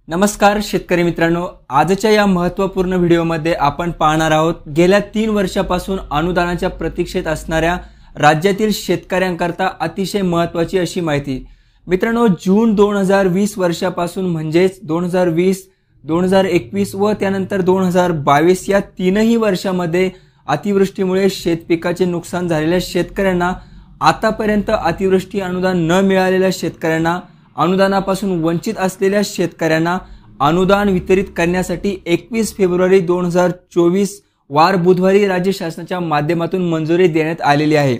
नमस्कार शेतकरी मित्रांनो, आजच्या या महत्त्वपूर्ण व्हिडिओमध्ये आपण पाहणार आहोत गेल्या 3 वर्षापासून अनुदानाच्या प्रतीक्षेत असणाऱ्या राज्यातील शेतकऱ्यांकरता अतिशय महत्त्वाची अशी माहिती। मित्रांनो, जून 2020 वर्षापासून म्हणजेच 2020, 2021 व त्यानंतर 2022 या तीनही वर्षांमध्ये अतिवृष्टीमुळे शेतपिकाचे नुकसान झालेल्या शेतकऱ्यांना, आतापर्यंत अतिवृष्टी अनुदान न मिळालेल्या शेतकऱ्यांना, अनुदानापासून वंचित असलेल्या शेतकऱ्यांना अनुदान वितरित करण्यासाठी 21 फेब्रुवारी 2024 वार बुधवारी राज्य शासनाच्या माध्यमातून मंजुरी देण्यात आलेली आहे।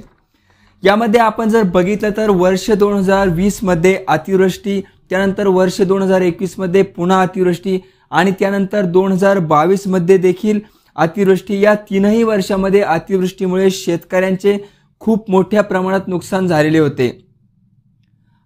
यामध्ये आपण जर बघितलं तर वर्ष 2020 मध्ये अतिवृष्टी, त्यानंतर वर्ष 2021 मध्ये पुन्हा अतिवृष्टी आणि त्यानंतर 2022 मध्ये देखील अतिवृष्टी, या तीनही वर्षांमध्ये अतिवृष्टीमुळे शेतकऱ्यांचे खूप मोठ्या प्रमाणात नुकसान झालेले होते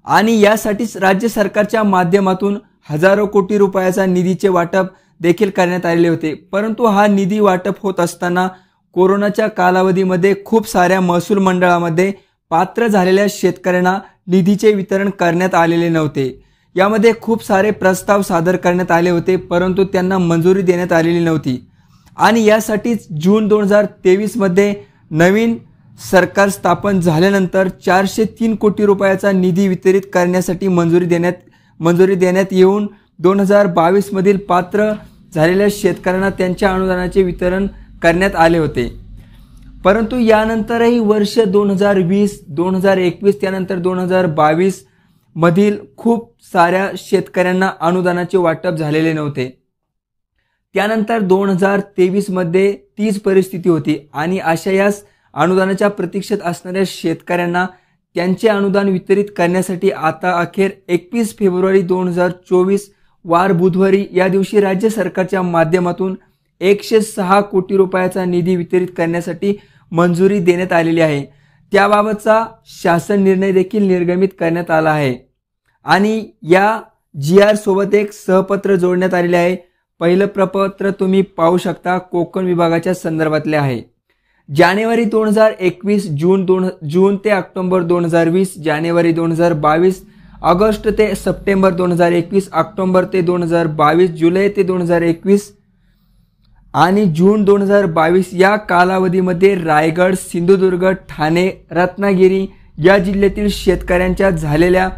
आणि यासाठीच राज्य सरकारच्या माध्यमातून हजारो कोटी रुपयाचा निधीचे वाटप देखील करण्यात आलेले होते। परंतु हा निधी वाटप होत असताना कोरोनाच्या कालावधीमध्ये खूप साऱ्या महसूल मंडळामध्ये पात्र झालेल्या शेतकऱ्यांना निधीचे वितरण करण्यात आलेले नव्हते। यामध्ये खूप सारे प्रस्ताव सादर करण्यात आले होते, परंतु त्यांना मंजुरी देण्यात आलेली नव्हती आणि यासाठीच जून 2023 मध्ये नवीन सरकार स्थापन झाल्यानंतर 403 कोटी रुपयाचा निधी वितरित करण्यासाठी मंजुरी देण्यात येऊन 2022 मधील पात्र झालेल्या शेतकऱ्यांना त्यांच्या अनुदानाचे वितरण करण्यात आले होते। परंतु यानंतरही वर्ष 2020, 2021 त्यानंतर 2022 मधील खूप साऱ्या शेतकऱ्यांना अनुदानाचे वाटप झालेले नव्हते। त्यानंतर 2023 मध्ये तीच परिस्थिती होती आणि अशा यास अनुदानाच्या प्रतीक्षेत असणाऱ्या शेतकऱ्यांना त्यांचे अनुदान वितरित करण्यासाठी आता अखेर 21 फेब्रुवारी 2024 वार बुधवारी या दिवशी राज्य सरकारच्या माध्यमातून 106 कोटी रुपयाचा निधी वितरित करण्यासाठी मंजुरी देण्यात आलेली आहे। त्याबाबतचा शासन निर्णय देखील निर्गमित करण्यात आला आहे आणि या GR सोबत एक सहपत्र जोडण्यात आलेले आहे। पहिलं प्रपत्र तुम्ही पाहू शकता, कोकण विभागाच्या संदर्भातले आहे। जानेवारी 2021, जून ते ऑक्टोबर 2020, जानेवारी 2022, ऑगस्ट ते सप्टेंबर 2021, ऑक्टोबर ते 2022, जुलै ते 2021 आणि जून 2022 या कालावधीमध्ये रायगड, सिंधुदुर्ग, ठाणे, रत्नागिरी या जिल्ह्यातील शेतकऱ्यांच्या झालेल्या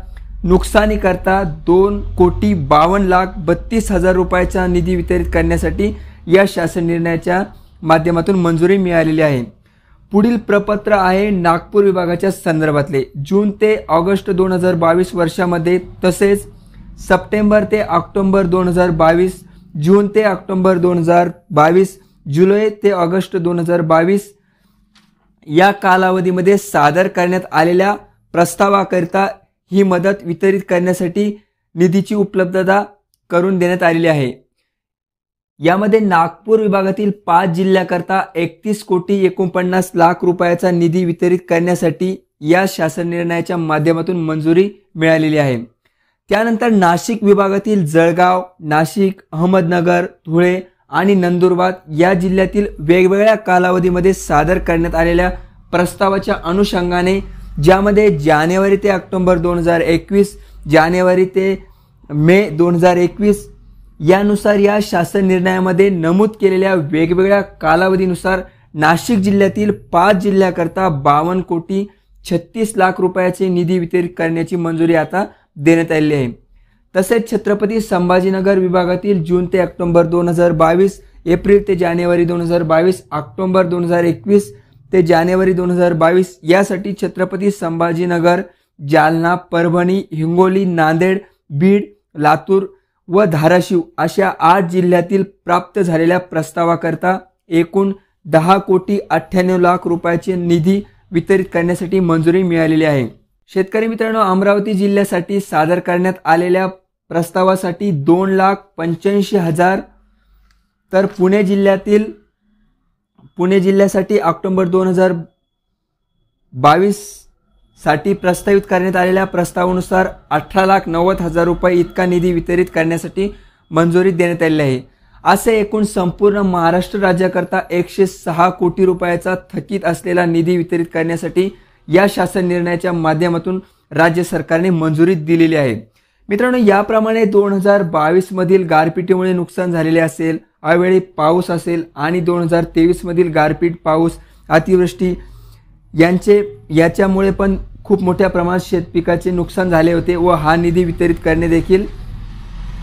नुकसानीकरता 2,52,32,000 रुपयाचा निधी वितरित करण्यासाठी या शासन निर्णयाच्या माध्यमातून मंजुरी मिळालेली आहे। पुढील प्रपत्र आहे नागपूर विभागाच्या संदर्भातले, जून ते ऑगस्ट 2022 वर्षामध्ये, तसेच सप्टेंबर ते ऑक्टोबर 2022, जून ते ऑक्टोबर 2022, जुलै ते ऑगस्ट 2022 या कालावधीमध्ये सादर करण्यात आलेल्या प्रस्तावाकरिता ही मदत वितरित करण्यासाठी निधीची उपलब्धता करून देण्यात आलेली आहे। यामध्ये नागपूर विभागातील 5 जिल्ह्याकरता 31,49,00,000 रुपयाचा निधी वितरित करण्यासाठी या शासन निर्णयाच्या माध्यमातून मंजुरी मिळालेली आहे। त्यानंतर नाशिक विभागातील जळगाव, नाशिक, अहमदनगर, धुळे आणि नंदुरबार या जिल्ह्यातील वेगवेगळ्या कालावधीमध्ये सादर करण्यात आलेल्या प्रस्तावाच्या अनुषंगाने, ज्यामध्ये जानेवारी ते ऑक्टोबर 2021, जानेवारी ते मे 2021 यानुसार या शासन निर्णयामध्ये नमूद केलेल्या वेगवेगळ्या कालावधीनुसार नाशिक जिल्ह्यातील 5 जिल्ह्याकरता 52,36,00,000 रुपयाचे निधी वितरित करण्याची मंजुरी आता देण्यात आलेली आहे। तसेच छत्रपती संभाजीनगर विभागातील जून ते ऑक्टोबर 2022, एप्रिल ते जानेवारी 2022, ऑक्टोबर 2021 ते जानेवारी 2022 यासाठी छत्रपती संभाजीनगर, जालना, परभणी, हिंगोली, नांदेड, बीड, लातूर व धाराशिव अशा 8 जिल्ह्यातील प्राप्त झालेल्या प्रस्तावाकरता एकूण 10,98,00,000 रुपयाचे निधी वितरित करण्यासाठी मंजुरी मिळालेली आहे। शेतकरी मित्रांनो, अमरावती जिल्ह्यासाठी सादर करण्यात आलेल्या प्रस्तावासाठी 2,85,000, तर पुणे जिल्ह्यासाठी ऑक्टोबर 2022 साठी प्रस्तावित करण्यात आलेल्या प्रस्तावानुसार 18,90,000 रुपये इतका निधी वितरित करण्यासाठी मंजुरी देण्यात आलेली आहे। असे एकूण संपूर्ण महाराष्ट्र राज्याकरता 106 कोटी रुपयाचा थकीत असलेला निधी वितरित करण्यासाठी या शासन निर्णयाच्या माध्यमातून राज्य सरकारने मंजुरी दिलेली आहे। मित्रांनो, याप्रमाणे 2022 मधील गारपिटीमुळे नुकसान झालेले असेल, अवेळी पाऊस असेल आणि 2023 मधील गारपीट, पाऊस, अतिवृष्टी याच्यामुळे पण खूप मोठ्या प्रमाणात शेतपिकाचे नुकसान झाले होते व हा निधी वितरित करणे देखील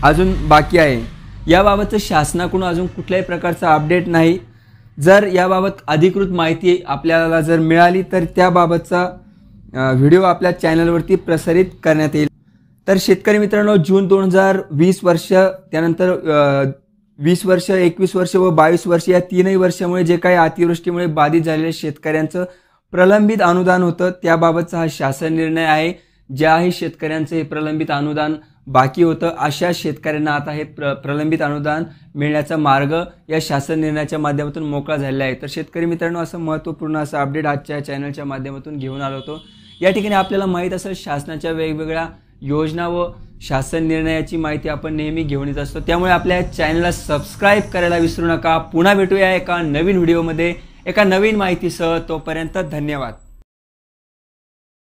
अजून बाकी आहे। याबाबत शासनाकडून अजून कुठल्याही प्रकारचा अपडेट नाही। जर याबाबत अधिकृत माहिती आपल्याला जर मिळाली तर त्याबाबतचा व्हिडिओ आपल्या चॅनलवरती प्रसारित करण्यात येईल। तर शेतकरी मित्रांनो, जून 2020 वर्ष, त्यानंतर 20 वर्ष, 21 वर्ष व 22 वर्ष या तीनही वर्षामुळे जे काही अतिवृष्टीमुळे बाधित झालेल्या शेतकऱ्यांचं प्रलंबित अनुदान होतं त्याबाबतचा हा शासन निर्णय आहे। ज्याही शेतकऱ्यांचं हे प्रलंबित अनुदान बाकी होतं अशा शेतकऱ्यांना आता हे प्रलंबित अनुदान मिळण्याचा मार्ग या शासन निर्णयाच्या माध्यमातून मोकळा झालेला आहे। तर शेतकरी मित्रांनो, असं महत्त्वपूर्ण असं अपडेट आजच्या चॅनलच्या माध्यमातून घेऊन आलो होतो। या ठिकाणी आपल्याला माहीत असेल शासनाच्या वेगवेगळ्या योजना व शासन निर्णयाची माहिती आपण नेहमी घेऊन येत असतो, त्यामुळे आपल्या चॅनलला सबस्क्राईब करायला विसरू नका। पुन्हा भेटूया एका नवीन व्हिडिओमध्ये एका नवीन माहितीसह। तोपर्यंत धन्यवाद।